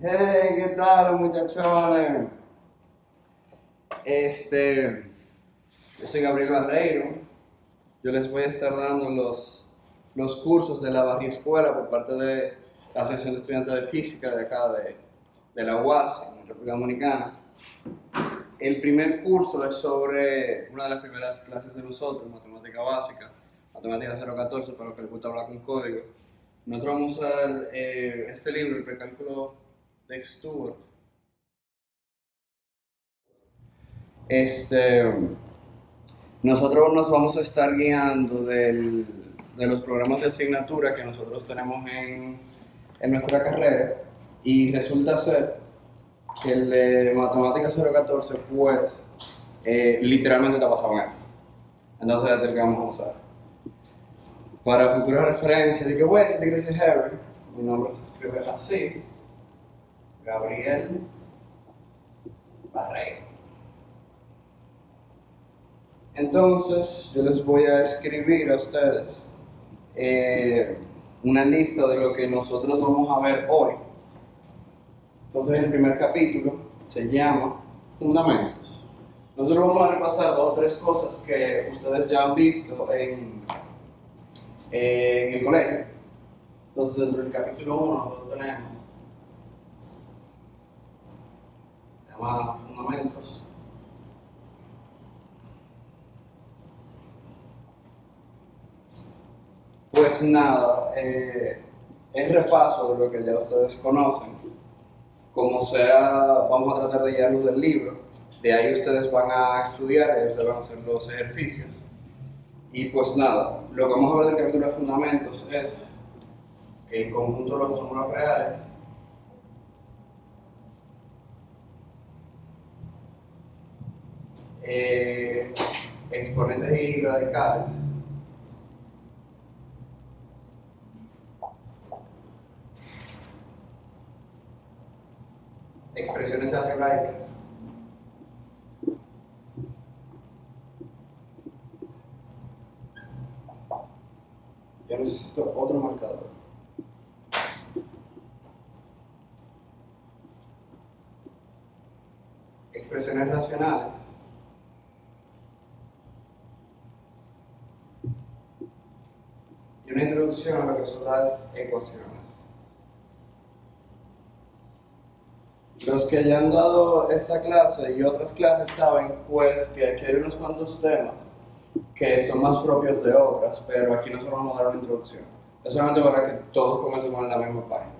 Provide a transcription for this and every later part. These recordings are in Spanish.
Hey, ¿qué tal, muchachones? Yo soy Gabriel Barreiro. Yo les voy a estar dando los cursos de la Barria Escuela por parte de la Asociación de Estudiantes de Física de acá de la UAS, en República Dominicana. El primer curso es sobre una de las primeras clases de nosotros, matemática básica, matemática 014, para los que les gusta hablar con código. Nosotros vamos a usar este libro, el precálculo de Stewart. Este, Nosotros nos vamos a estar guiando de los programas de asignatura que nosotros tenemos en nuestra carrera, y resulta ser que el de Matemática 014 pues literalmente está basado en él. Entonces es el que vamos a usar. Para futuras referencias, de que voy a decir que es Harry, mi nombre se escribe así, Gabriel Barreiro. Entonces, yo les voy a escribir a ustedes una lista de lo que nosotros vamos a ver hoy. Entonces, el primer capítulo se llama Fundamentos. Nosotros vamos a repasar 2 o 3 cosas que ustedes ya han visto en el colegio. Entonces, dentro del capítulo 1 nosotros tenemos, se llama Fundamentos. Pues nada, es repaso de lo que ya ustedes conocen. Como sea, vamos a tratar de guiarlos del libro. De ahí ustedes van a estudiar, y ustedes van a hacer los ejercicios. Y pues nada, lo que vamos a ver del capítulo de fundamentos es el conjunto de los números reales, exponentes y radicales, expresiones algebraicas, yo necesito otro marcador, expresiones racionales, y una introducción a lo que son las ecuaciones. Los que ya han dado esa clase y otras clases saben pues que aquí hay unos cuantos temas que son más propios de otras, pero aquí nosotros vamos a dar una introducción. Es solamente para que todos comencemos en la misma página.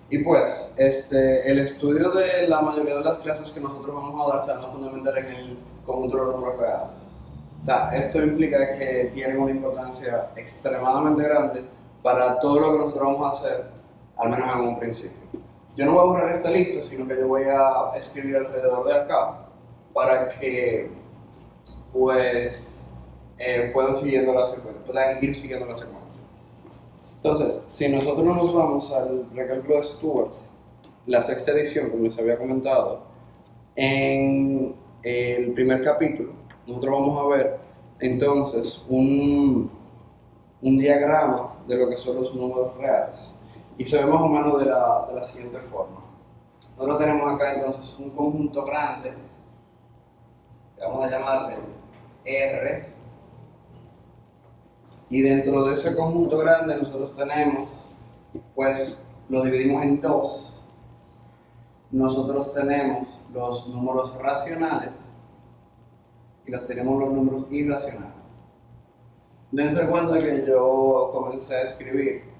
Y pues, el estudio de la mayoría de las clases que nosotros vamos a dar se van a fundamentar en el conjunto de los números reales. O sea, esto implica que tienen una importancia extremadamente grande para todo lo que nosotros vamos a hacer, al menos en un principio. Yo no voy a borrar esta lista, sino que yo voy a escribir alrededor de acá para que pues puedan ir siguiendo la secuencia. Entonces, si nosotros nos vamos al recálculo de Stewart, la 6ª edición, como les había comentado, en el primer capítulo, nosotros vamos a ver entonces un diagrama de lo que son los números reales. Y se ve más o menos de la siguiente forma. Nosotros tenemos acá entonces un conjunto grande, que vamos a llamarle R, y dentro de ese conjunto grande nosotros tenemos, pues lo dividimos en 2. Nosotros tenemos los números racionales y tenemos los números irracionales. Dense cuenta que yo comencé a escribir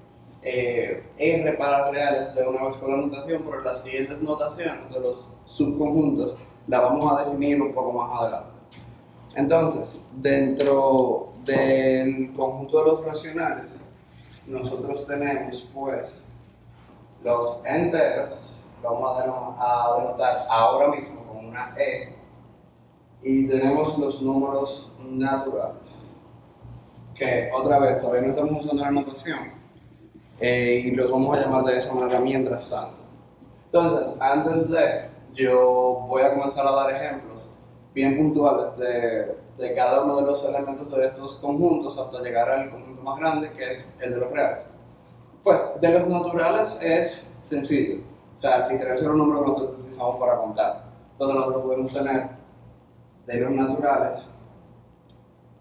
R para reales de una vez con la notación, pero las siguientes notaciones de los subconjuntos las vamos a definir un poco más adelante. Entonces, dentro del conjunto de los racionales, nosotros tenemos pues los enteros, vamos a denotar ahora mismo con una E, y tenemos los números naturales, que otra vez todavía no estamos usando la notación. Y los vamos a llamar de esa manera mientras tanto. Entonces, antes de, yo voy a comenzar a dar ejemplos bien puntuales de cada uno de los elementos de estos conjuntos hasta llegar al conjunto más grande, que es el de los reales. Pues, de los naturales es sencillo. O sea, literal son los números que nosotros utilizamos para contar. Entonces nosotros podemos tener de los naturales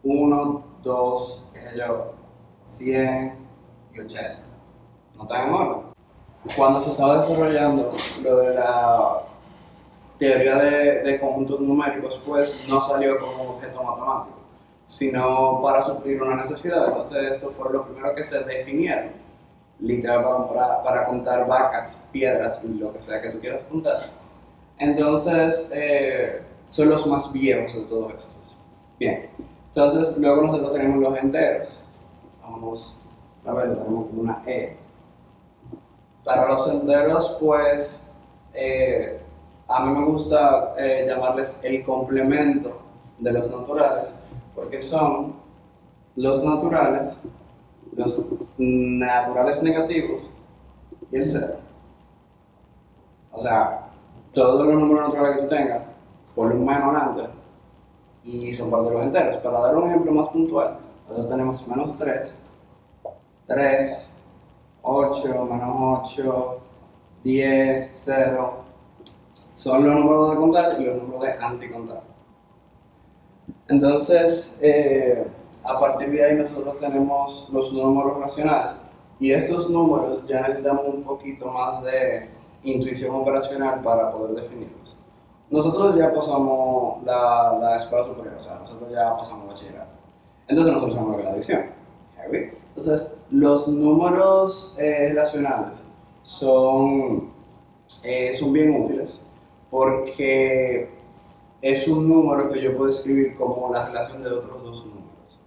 1, 2, qué sé yo, 100 y 80. No está en orden. Cuando se estaba desarrollando lo de la teoría de conjuntos numéricos, pues no salió como un objeto matemático, sino para suplir una necesidad. Entonces esto fue lo primero que se definieron, literal para contar vacas, piedras y lo que sea que tú quieras contar. Entonces son los más viejos de todos estos. Bien, entonces luego nosotros tenemos los enteros. Vamos a ver, lo tenemos como una E. Para los enteros, pues a mí me gusta llamarles el complemento de los naturales, porque son los naturales negativos y el cero. O sea, todos los números naturales que tú tengas, ponle un menos antes y son parte de los enteros. Para dar un ejemplo más puntual, nosotros tenemos menos 3, 3, 8, menos 8, 10, 0. Son los números de contar y los números de anticontar. Entonces, a partir de ahí nosotros tenemos los números racionales. Y estos números ya necesitamos un poquito más de intuición operacional para poder definirlos. Nosotros ya pasamos la escuela superior, o sea, nosotros ya pasamos bachillerato. Entonces nosotros sabemos la adición. Entonces, los números racionales son bien útiles porque es un número que yo puedo escribir como la relación de otros dos números.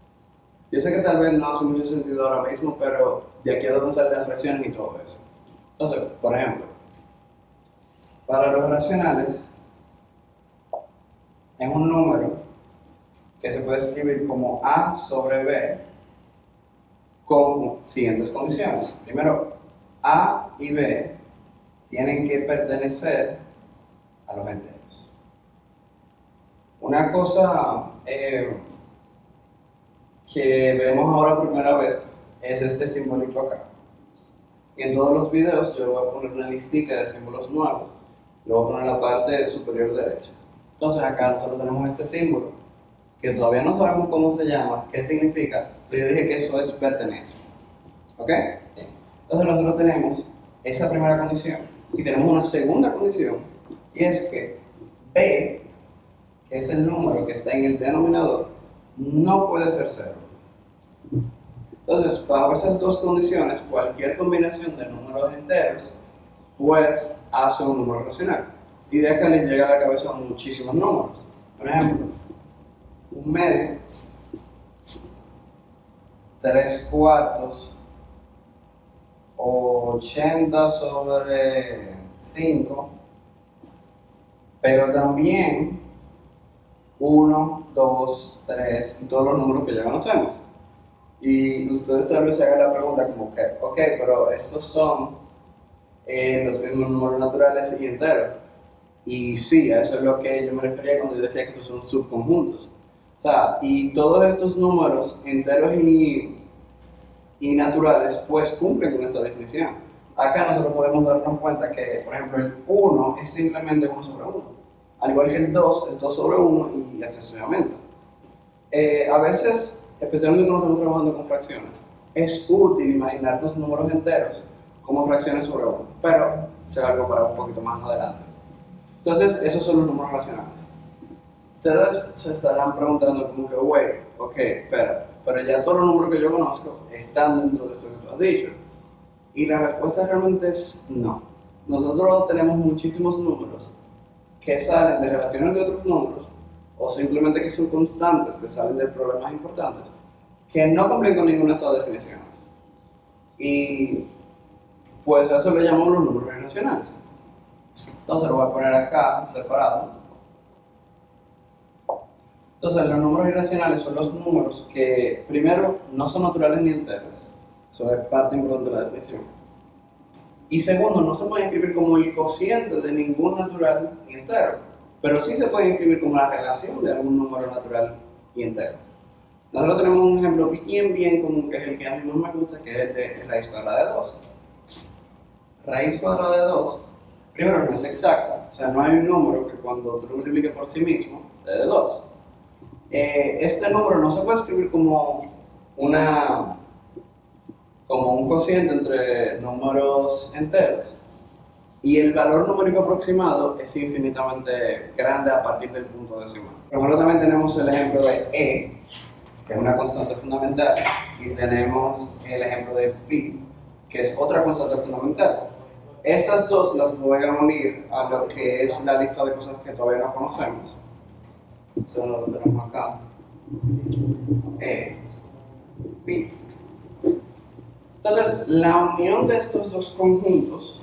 Yo sé que tal vez no hace mucho sentido ahora mismo, pero de aquí a donde salen las fracciones y todo eso. Entonces, por ejemplo, para los racionales, es un número que se puede escribir como A sobre B con siguientes condiciones. Primero, A y B tienen que pertenecer a los enteros. Una cosa que vemos ahora por primera vez es este simbolito acá. Y en todos los videos yo voy a poner una listica de símbolos nuevos. Lo voy a poner en la parte superior derecha. Entonces acá nosotros tenemos este símbolo, que todavía no sabemos cómo se llama, qué significa, pero yo dije que eso es pertenece. ¿Ok? Bien. Entonces nosotros tenemos esa primera condición y tenemos una segunda condición, y es que B, que es el número que está en el denominador, no puede ser cero. Entonces, bajo esas dos condiciones, cualquier combinación de números enteros, pues hace un número racional. Y de acá les llega a la cabeza muchísimos números. Por ejemplo, un medio, 3 cuartos, 80 sobre 5, pero también 1, 2, 3 y todos los números que ya conocemos. Y ustedes tal vez se hagan la pregunta como que, ok, pero estos son los mismos números naturales y enteros. Y sí, a eso es lo que yo me refería cuando yo decía que estos son subconjuntos. O sea, y todos estos números enteros y naturales pues cumplen con esta definición. Acá nosotros podemos darnos cuenta que, por ejemplo, el 1 es simplemente 1 sobre 1. Al igual que el 2 es 2 sobre 1 y así sucesivamente. A veces, especialmente cuando estamos trabajando con fracciones, es útil imaginar los números enteros como fracciones sobre 1, pero será algo para un poquito más adelante. Entonces, esos son los números racionales. Ustedes se estarán preguntando como que, wait, ok, espera, pero ya todos los números que yo conozco están dentro de esto que tú has dicho. Y la respuesta realmente es no. Nosotros tenemos muchísimos números que salen de relaciones de otros números, o simplemente que son constantes, que salen de problemas importantes, que no cumplen con ninguna de estas definiciones. Y pues a eso le llamamos los números irracionales. Entonces lo voy a poner acá separado. Entonces los números irracionales son los números que primero no son naturales ni enteros. Eso es parte importante de la definición. Y segundo, no se puede inscribir como el cociente de ningún natural y entero, pero sí se puede inscribir como la relación de algún número natural y entero. Nosotros tenemos un ejemplo bien común, que es el que a mí más me gusta, que es el de raíz cuadrada de 2. raíz cuadrada de 2, primero no es exacta, o sea, no hay un número que cuando tú lo multipliques por sí mismo te dé 2. Este número no se puede escribir como un cociente entre números enteros, y el valor numérico aproximado es infinitamente grande a partir del punto decimal. Por ejemplo, también tenemos el ejemplo de E, que es una constante fundamental, y tenemos el ejemplo de Pi, que es otra constante fundamental. Estas dos las voy a unir a lo que es la lista de cosas que todavía no conocemos. Eso lo tenemos acá. E, Pi. Entonces, la unión de estos dos conjuntos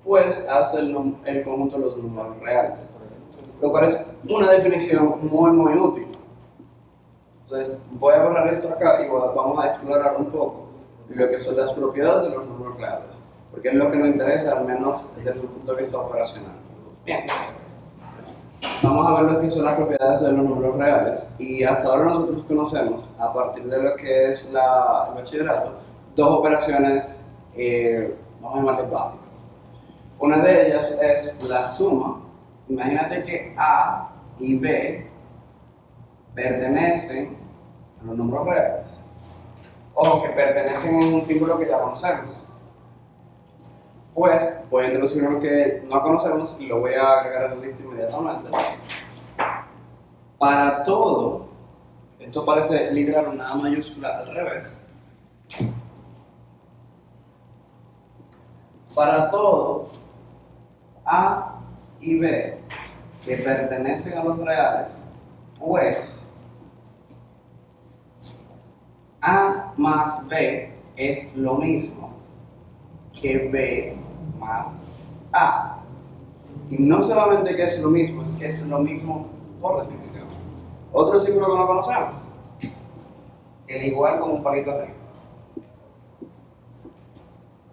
pues hace el conjunto de los números reales, lo cual es una definición muy útil. Entonces, voy a borrar esto acá y vamos a explorar un poco lo que son las propiedades de los números reales, porque es lo que nos interesa, al menos desde el punto de vista operacional. Bien, vamos a ver lo que son las propiedades de los números reales, y hasta ahora nosotros conocemos, a partir de lo que es el bachillerato, dos operaciones, vamos a llamarles básicas. Una de ellas es la suma. Imagínate que A y B pertenecen a los números reales, o que pertenecen a un símbolo que ya conocemos. Pues voy a introducir uno que no conocemos y lo voy a agregar a la lista inmediatamente. Para todo, esto parece literal una A mayúscula al revés. Para todo A y B que pertenecen a los reales, pues A más B es lo mismo que B más A. Y no solamente que es lo mismo, es que es lo mismo por definición. Otro símbolo que no conocemos, el igual con un palito arriba.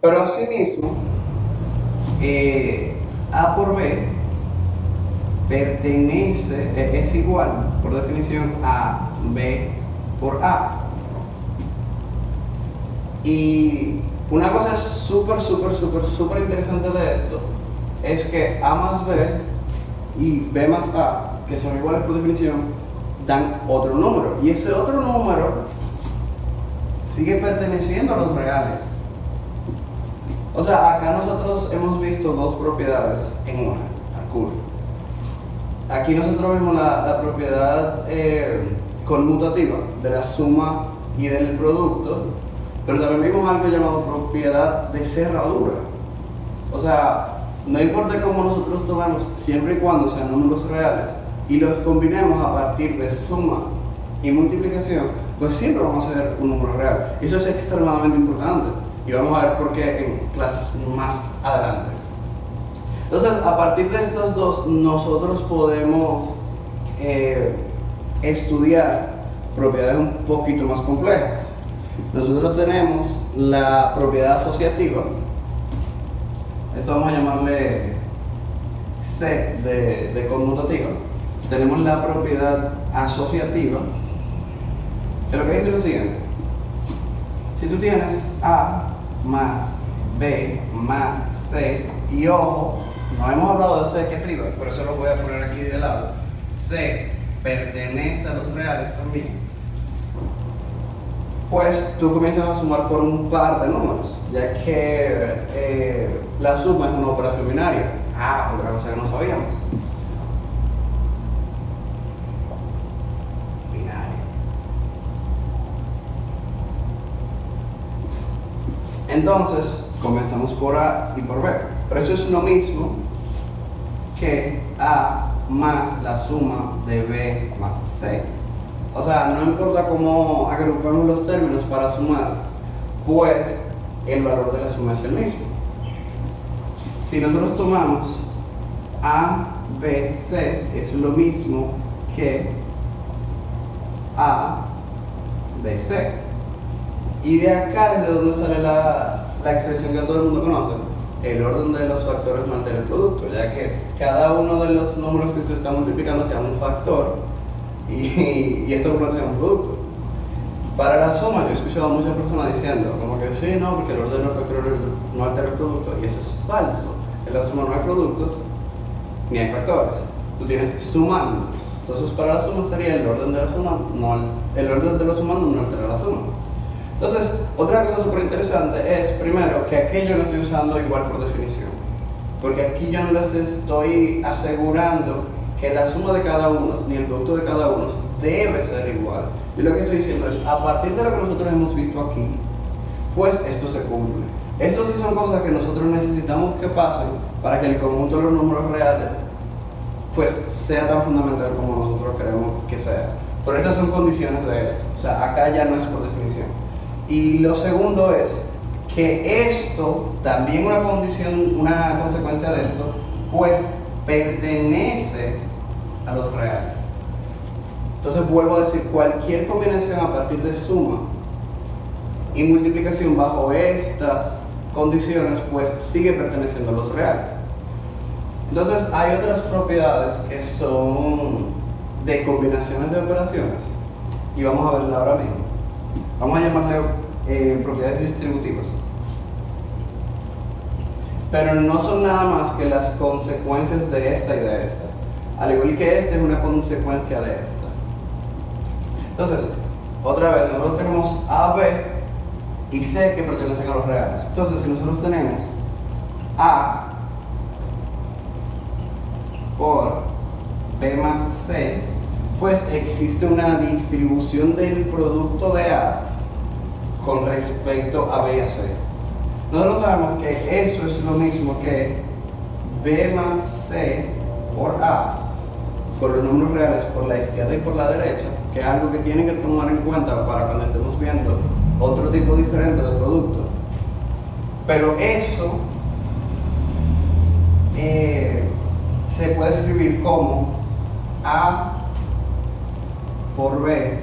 Pero asimismo, A por B es igual, por definición, a B por A. Y una cosa súper interesante de esto es que A más B y B más A, que son iguales por definición, dan otro número. Y ese otro número sigue perteneciendo a los reales. O sea, acá nosotros hemos visto dos propiedades en una, Arcur. Aquí nosotros vemos la propiedad conmutativa de la suma y del producto, pero también vimos algo llamado propiedad de cerradura. O sea, no importa cómo nosotros tomemos, siempre y cuando sean números reales y los combinemos a partir de suma y multiplicación, pues siempre vamos a hacer un número real. Eso es extremadamente importante. Y vamos a ver por qué en clases más adelante. Entonces, a partir de estas dos, nosotros podemos estudiar propiedades un poquito más complejas. Nosotros tenemos la propiedad asociativa. Esto vamos a llamarle C de conmutativa. Tenemos la propiedad asociativa, que lo que dice es lo siguiente. Si tú tienes A más B más C, y ojo, no hemos hablado de C aquí arriba, por eso lo voy a poner aquí de lado. C pertenece a los reales también. Pues tú comienzas a sumar por un par de números, ya que la suma es una operación binaria. Otra cosa que no sabíamos. Entonces, comenzamos por A y por B. Pero eso es lo mismo que A más la suma de B más C. O sea, no importa cómo agrupamos los términos para sumar, pues el valor de la suma es el mismo. Si nosotros tomamos A, B, C, es lo mismo que A, B, C. Y de acá es de donde sale la expresión que todo el mundo conoce, el orden de los factores no altera el producto, ya que cada uno de los números que se está multiplicando se llama un factor y este número se llama un producto. Para la suma yo escuché escuchado a muchas personas diciendo, como que sí, no, porque el orden no factor no altera el producto, y eso es falso. En la suma no hay productos ni hay factores. Tú tienes sumando. Entonces, para la suma sería el orden de la suma, el orden de los sumandos no altera la suma. Entonces, otra cosa súper interesante es, primero, que aquí yo no estoy usando igual por definición. Porque aquí yo no les estoy asegurando que la suma de cada uno, ni el producto de cada uno, debe ser igual. Yo lo que estoy diciendo es, a partir de lo que nosotros hemos visto aquí, pues esto se cumple. Estas sí son cosas que nosotros necesitamos que pasen para que el conjunto de los números reales pues sea tan fundamental como nosotros queremos que sea. Pero estas son condiciones de esto. O sea, acá ya no es por definición. Y lo segundo es que esto, también una condición, una consecuencia de esto, pues pertenece a los reales. Entonces vuelvo a decir, cualquier combinación a partir de suma y multiplicación bajo estas condiciones, pues sigue perteneciendo a los reales. Entonces hay otras propiedades que son de combinaciones de operaciones y vamos a verla ahora mismo. Vamos a llamarle propiedades distributivas. Pero no son nada más que las consecuencias de esta y de esta. Al igual que esta es una consecuencia de esta. Entonces, otra vez, nosotros tenemos A, B y C que pertenecen a los reales. Entonces, si nosotros tenemos A por B más C, pues existe una distribución del producto de A con respecto a B y a C. Nosotros sabemos que eso es lo mismo que B más C por A, con los números reales por la izquierda y por la derecha, que es algo que tienen que tomar en cuenta para cuando estemos viendo otro tipo diferente de producto. Pero eso se puede escribir como A por B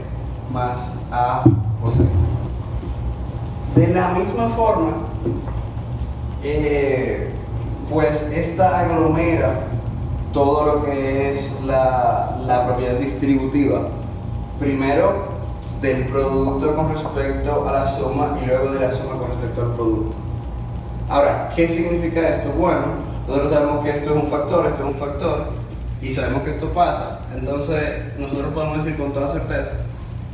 más A por C. De la misma forma, pues esta aglomera todo lo que es la propiedad distributiva. Primero, del producto con respecto a la suma y luego de la suma con respecto al producto. Ahora, ¿qué significa esto? Bueno, nosotros sabemos que esto es un factor, y sabemos que esto pasa. Entonces, nosotros podemos decir con toda certeza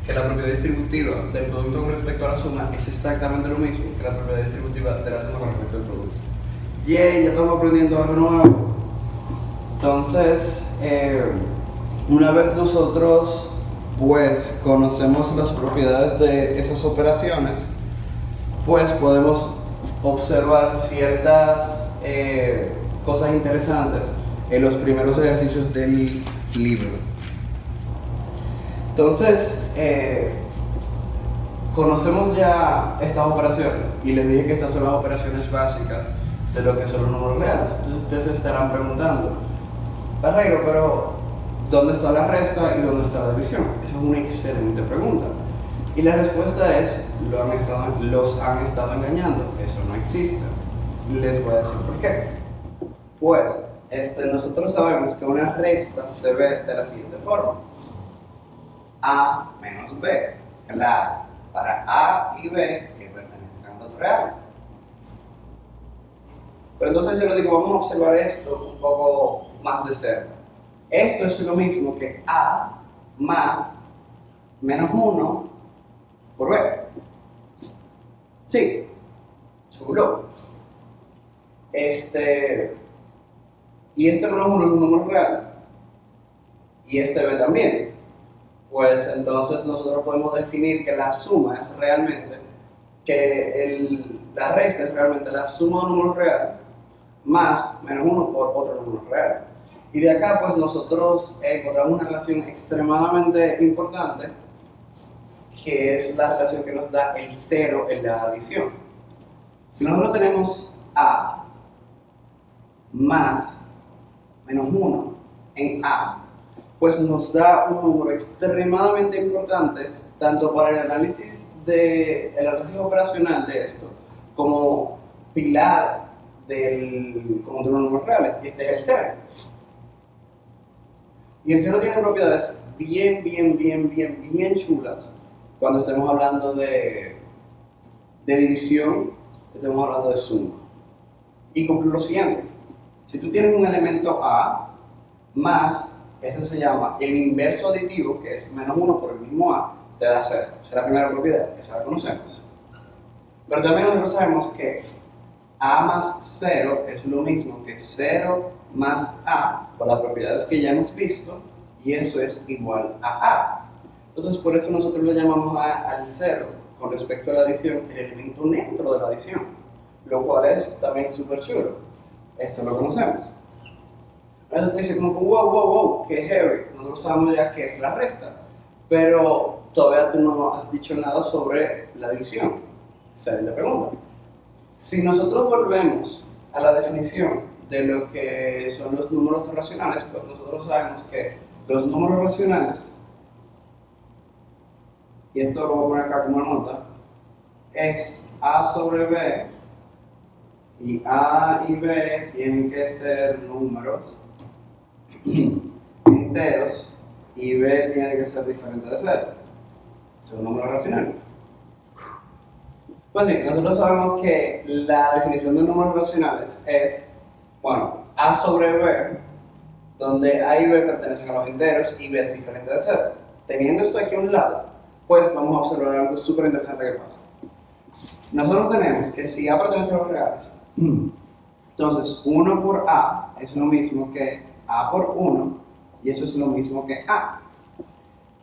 que la propiedad distributiva del producto con respecto a la suma es exactamente lo mismo que la propiedad distributiva de la suma con respecto al producto. ¡Yay! Ya estamos aprendiendo algo nuevo. Entonces, una vez nosotros pues conocemos las propiedades de esas operaciones, pues podemos observar ciertas cosas interesantes en los primeros ejercicios del libro. Entonces, conocemos ya estas operaciones y les dije que estas son las operaciones básicas de lo que son los números reales. Entonces ustedes se estarán preguntando, Barreiro, pero ¿dónde está la resta y dónde está la división? Esa es una excelente pregunta. Y la respuesta es, los han estado engañando, eso no existe. Les voy a decir por qué. Pues, nosotros sabemos que una resta se ve de la siguiente forma. A menos B, claro, para A y B que pertenezcan a los reales. Pero entonces yo les digo, vamos a observar esto un poco más de cerca. Esto es lo mismo que A más menos 1 por B. Sí, chulo. Y este menos 1 es un número real. Y este B también. Pues entonces nosotros podemos definir que la suma es realmente, la resta es realmente la suma de un número real más menos 1 por otro número real. Y de acá pues nosotros encontramos una relación extremadamente importante, que es la relación que nos da el 0 en la adición. Si nosotros tenemos A más menos 1 en A, pues nos da un número extremadamente importante tanto para el análisis operacional de esto como pilar del conjunto de los números reales, y este es el 0. Y el 0 tiene propiedades bien chulas cuando estemos hablando de de división, estamos hablando de suma. Y concluyo lo siguiente, si tú tienes un elemento A más, eso se llama el inverso aditivo, que es menos 1 por el mismo A, te da 0. Esa es la primera propiedad, esa la conocemos. Pero también nosotros sabemos que A más 0 es lo mismo que 0 más A, por las propiedades que ya hemos visto, y eso es igual a A. Entonces, por eso nosotros le llamamos al 0, con respecto a la adición, el elemento neutro de la adición, lo cual es también súper chulo. Esto lo conocemos. Entonces te dice como, wow, qué heavy. Nosotros sabemos ya qué es la resta, pero todavía tú no has dicho nada sobre la división. Esa es la pregunta. Si nosotros volvemos a la definición de lo que son los números racionales, pues nosotros sabemos que los números racionales, y esto lo voy a poner acá como nota, es A sobre B, y A y B tienen que ser números enteros, y B tiene que ser diferente de 0. Es un número racional. Pues sí, nosotros sabemos que la definición de números racionales es, bueno, A sobre B, donde A y B pertenecen a los enteros y B es diferente de 0. Teniendo esto aquí a un lado, pues vamos a observar algo súper interesante que pasa. Nosotros tenemos que si A pertenece a los reales, entonces 1 por A es lo mismo que A por 1, y eso es lo mismo que A.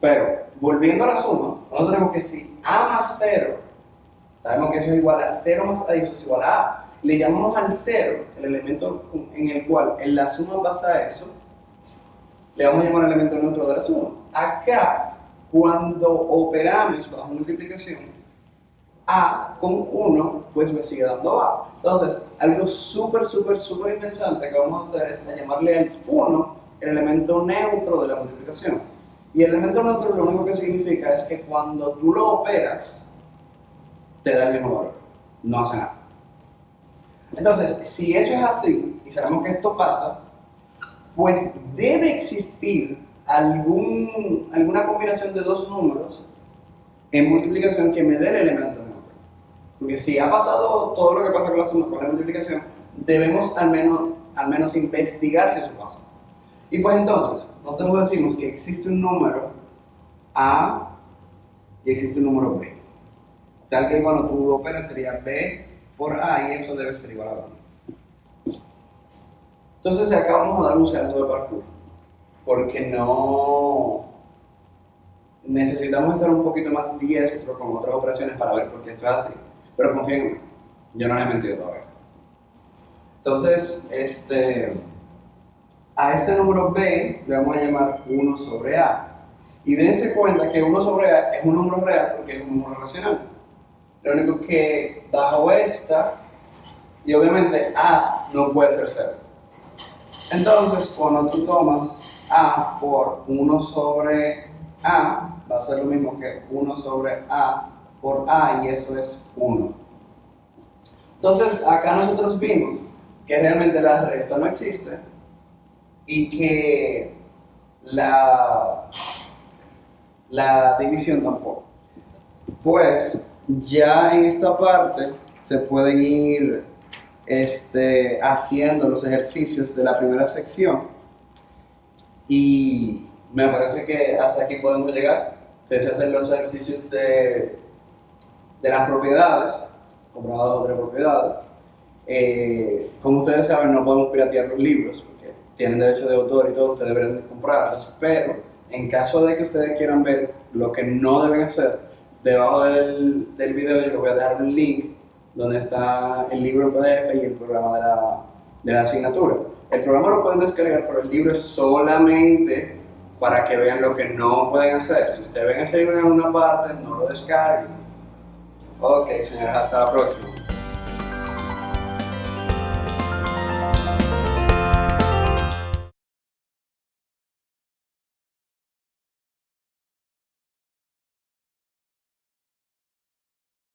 Pero, volviendo a la suma, nosotros tenemos que si A más 0, sabemos que eso es igual a 0 más A y eso es igual a A. Le llamamos al 0, el elemento en el cual en la suma pasa eso, le vamos a llamar el elemento neutro de la suma. Acá, cuando operamos bajo multiplicación, A con 1, pues me sigue dando A. Entonces, algo súper interesante que vamos a hacer es llamarle al 1 el elemento neutro de la multiplicación. Y el elemento neutro lo único que significa es que cuando tú lo operas, te da el mismo valor, no hace nada. Entonces, si eso es así, y sabemos que esto pasa, pues debe existir alguna combinación de dos números en multiplicación que me dé el elemento neutro. Porque si ha pasado todo lo que pasa con la suma, con la multiplicación, debemos al menos investigar si eso pasa. Y pues entonces, nosotros decimos que existe un número A y existe un número B. Tal que cuando tú lo operas sería B por A y eso debe ser igual a B. Entonces acá vamos a dar un salto de parkour, porque no necesitamos estar un poquito más diestro con otras operaciones para ver por qué esto es así. Pero confíen en mí, yo no les he mentido todavía. Entonces, a este número B le vamos a llamar 1 sobre A. Y dense cuenta que 1 sobre A es un número real porque es un número racional. Lo único que bajo esta, y obviamente A no puede ser 0. Entonces, cuando tú tomas A por 1 sobre A, va a ser lo mismo que 1 sobre A por A y eso es 1. Entonces, acá nosotros vimos que realmente la resta no existe y que la división tampoco. Pues ya en esta parte se pueden ir haciendo los ejercicios de la primera sección y me parece que hasta aquí podemos llegar. Ustedes hacen los ejercicios de las propiedades, comprobadas otras propiedades. Como ustedes saben, no podemos piratear los libros porque tienen derecho de autor y todo, ustedes deberían comprarlos, pero en caso de que ustedes quieran ver lo que no deben hacer, debajo del video yo les voy a dejar un link donde está el libro en PDF y el programa de la asignatura. El programa lo pueden descargar, pero el libro es solamente para que vean lo que no pueden hacer. Si ustedes ven ese libro en una parte, no lo descarguen. Ok, señores, hasta la próxima.